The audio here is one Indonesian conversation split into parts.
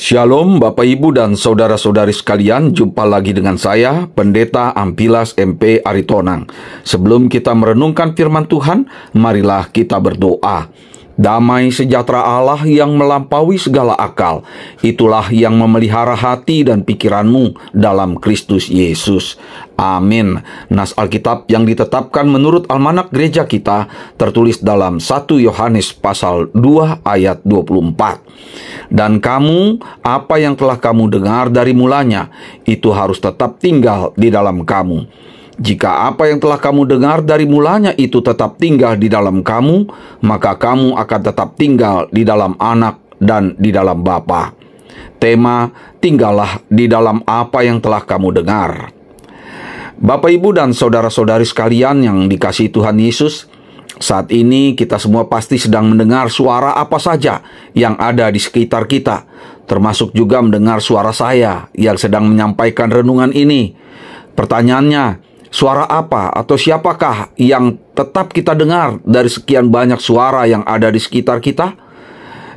Shalom Bapak Ibu dan Saudara-saudari sekalian, jumpa lagi dengan saya, Pendeta Ampilas MP Aritonang. Sebelum kita merenungkan firman Tuhan, marilah kita berdoa. Damai sejahtera Allah yang melampaui segala akal, itulah yang memelihara hati dan pikiranmu dalam Kristus Yesus. Amin. Nas Alkitab yang ditetapkan menurut almanak gereja kita tertulis dalam 1 Yohanes pasal 2 ayat 24. Dan kamu, apa yang telah kamu dengar dari mulanya, itu harus tetap tinggal di dalam kamu. Jika apa yang telah kamu dengar dari mulanya itu tetap tinggal di dalam kamu, maka kamu akan tetap tinggal di dalam Anak dan di dalam Bapa. Tema, tinggallah di dalam apa yang telah kamu dengar. Bapak, Ibu, dan saudara-saudari sekalian yang dikasihi Tuhan Yesus, saat ini kita semua pasti sedang mendengar suara apa saja yang ada di sekitar kita, termasuk juga mendengar suara saya yang sedang menyampaikan renungan ini. Pertanyaannya, suara apa atau siapakah yang tetap kita dengar dari sekian banyak suara yang ada di sekitar kita?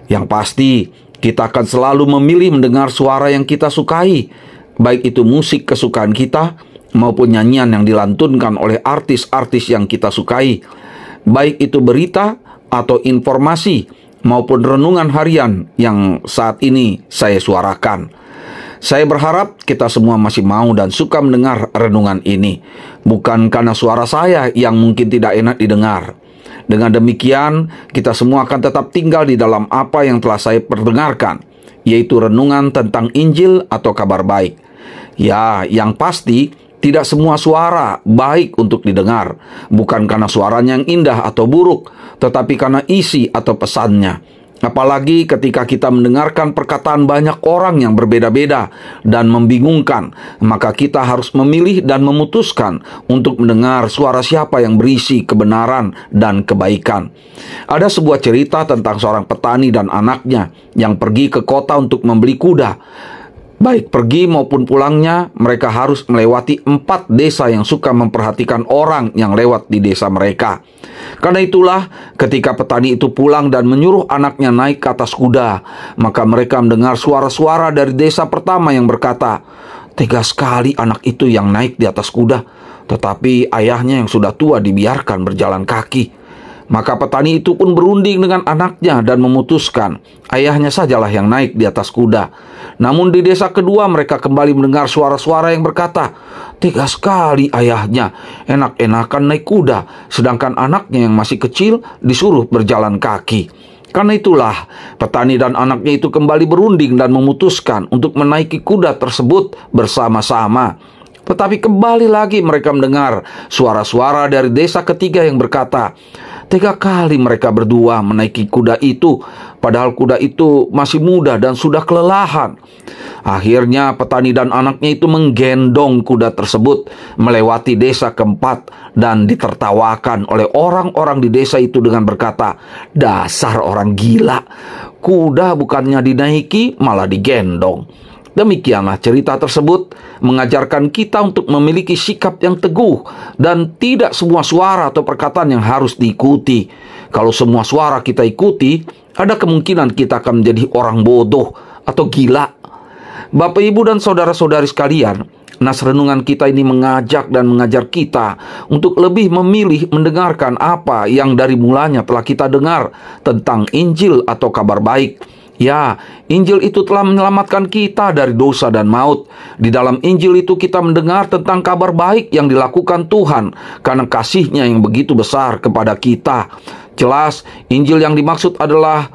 Yang pasti, kita akan selalu memilih mendengar suara yang kita sukai, baik itu musik kesukaan kita maupun nyanyian yang dilantunkan oleh artis-artis yang kita sukai, baik itu berita atau informasi maupun renungan harian yang saat ini saya suarakan. Saya berharap kita semua masih mau dan suka mendengar renungan ini, bukan karena suara saya yang mungkin tidak enak didengar. Dengan demikian, kita semua akan tetap tinggal di dalam apa yang telah saya perdengarkan, yaitu renungan tentang Injil atau kabar baik. Ya, yang pasti, tidak semua suara baik untuk didengar, bukan karena suaranya yang indah atau buruk, tetapi karena isi atau pesannya. Apalagi ketika kita mendengarkan perkataan banyak orang yang berbeda-beda dan membingungkan, maka kita harus memilih dan memutuskan untuk mendengar suara siapa yang berisi kebenaran dan kebaikan. Ada sebuah cerita tentang seorang petani dan anaknya yang pergi ke kota untuk membeli kuda. Baik pergi maupun pulangnya, mereka harus melewati 4 desa yang suka memperhatikan orang yang lewat di desa mereka. Karena itulah, ketika petani itu pulang dan menyuruh anaknya naik ke atas kuda, maka mereka mendengar suara-suara dari desa pertama yang berkata, "Tega sekali anak itu yang naik di atas kuda, tetapi ayahnya yang sudah tua dibiarkan berjalan kaki." Maka petani itu pun berunding dengan anaknya dan memutuskan ayahnya sajalah yang naik di atas kuda. Namun di desa kedua mereka kembali mendengar suara-suara yang berkata, "Tega sekali ayahnya, enak-enakan naik kuda, sedangkan anaknya yang masih kecil disuruh berjalan kaki." Karena itulah petani dan anaknya itu kembali berunding dan memutuskan untuk menaiki kuda tersebut bersama-sama. Tetapi kembali lagi mereka mendengar suara-suara dari desa ketiga yang berkata, "Tega kali mereka berdua menaiki kuda itu, padahal kuda itu masih muda dan sudah kelelahan." Akhirnya petani dan anaknya itu menggendong kuda tersebut melewati desa keempat dan ditertawakan oleh orang-orang di desa itu dengan berkata, "Dasar orang gila, kuda bukannya dinaiki malah digendong." Demikianlah cerita tersebut mengajarkan kita untuk memiliki sikap yang teguh dan tidak semua suara atau perkataan yang harus diikuti. Kalau semua suara kita ikuti, ada kemungkinan kita akan menjadi orang bodoh atau gila. Bapak, Ibu, dan saudara-saudari sekalian, nas renungan kita ini mengajak dan mengajar kita untuk lebih memilih mendengarkan apa yang dari mulanya telah kita dengar tentang Injil atau kabar baik. Ya, Injil itu telah menyelamatkan kita dari dosa dan maut. Di dalam Injil itu kita mendengar tentang kabar baik yang dilakukan Tuhan karena kasih-Nya yang begitu besar kepada kita. Jelas, Injil yang dimaksud adalah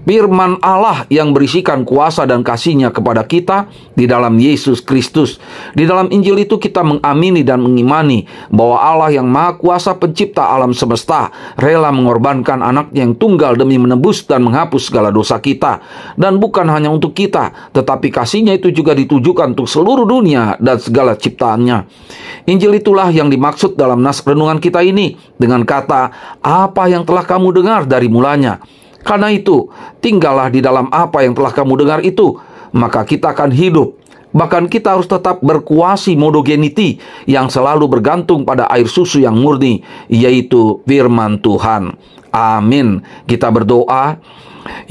firman Allah yang berisikan kuasa dan kasih-Nya kepada kita di dalam Yesus Kristus. Di dalam Injil itu kita mengamini dan mengimani bahwa Allah yang Maha Kuasa pencipta alam semesta rela mengorbankan anaknya yang tunggal demi menebus dan menghapus segala dosa kita. Dan bukan hanya untuk kita, tetapi kasih-Nya itu juga ditujukan untuk seluruh dunia dan segala ciptaannya. Injil itulah yang dimaksud dalam nas renungan kita ini dengan kata, "Apa yang telah kamu dengar dari mulanya." Karena itu, tinggallah di dalam apa yang telah kamu dengar itu, maka kita akan hidup. Bahkan kita harus tetap berkuasi monogeniti yang selalu bergantung pada air susu yang murni, yaitu firman Tuhan. Amin. Kita berdoa.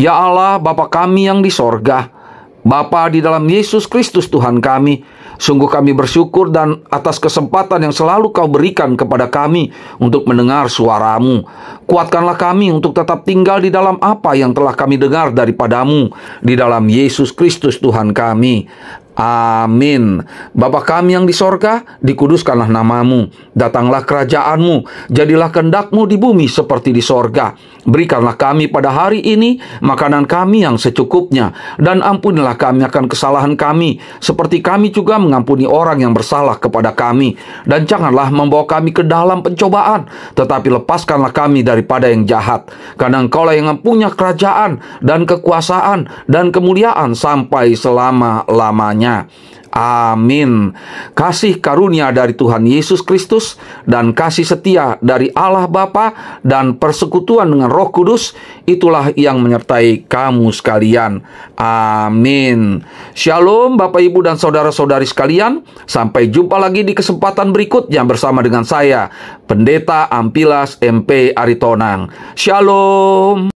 Ya Allah, Bapa kami yang di sorga, Bapa di dalam Yesus Kristus Tuhan kami, sungguh kami bersyukur dan atas kesempatan yang selalu Kau berikan kepada kami untuk mendengar suara-Mu. Kuatkanlah kami untuk tetap tinggal di dalam apa yang telah kami dengar daripada-Mu, di dalam Yesus Kristus Tuhan kami. Amin. Bapa kami yang di sorga, dikuduskanlah nama-Mu. Datanglah kerajaan-Mu, jadilah kehendak-Mu di bumi seperti di sorga. Berikanlah kami pada hari ini makanan kami yang secukupnya, dan ampunilah kami akan kesalahan kami, seperti kami juga mengampuni orang yang bersalah kepada kami. Dan janganlah membawa kami ke dalam pencobaan, tetapi lepaskanlah kami daripada yang jahat. Karena Engkaulah yang mempunyai kerajaan dan kekuasaan dan kemuliaan sampai selama-lamanya. Amin. Kasih karunia dari Tuhan Yesus Kristus dan kasih setia dari Allah Bapa dan persekutuan dengan Roh Kudus, itulah yang menyertai kamu sekalian. Amin. Shalom Bapak Ibu dan saudara-saudari sekalian. Sampai jumpa lagi di kesempatan berikutnya bersama dengan saya, Pendeta Ampilas MP Aritonang. Shalom.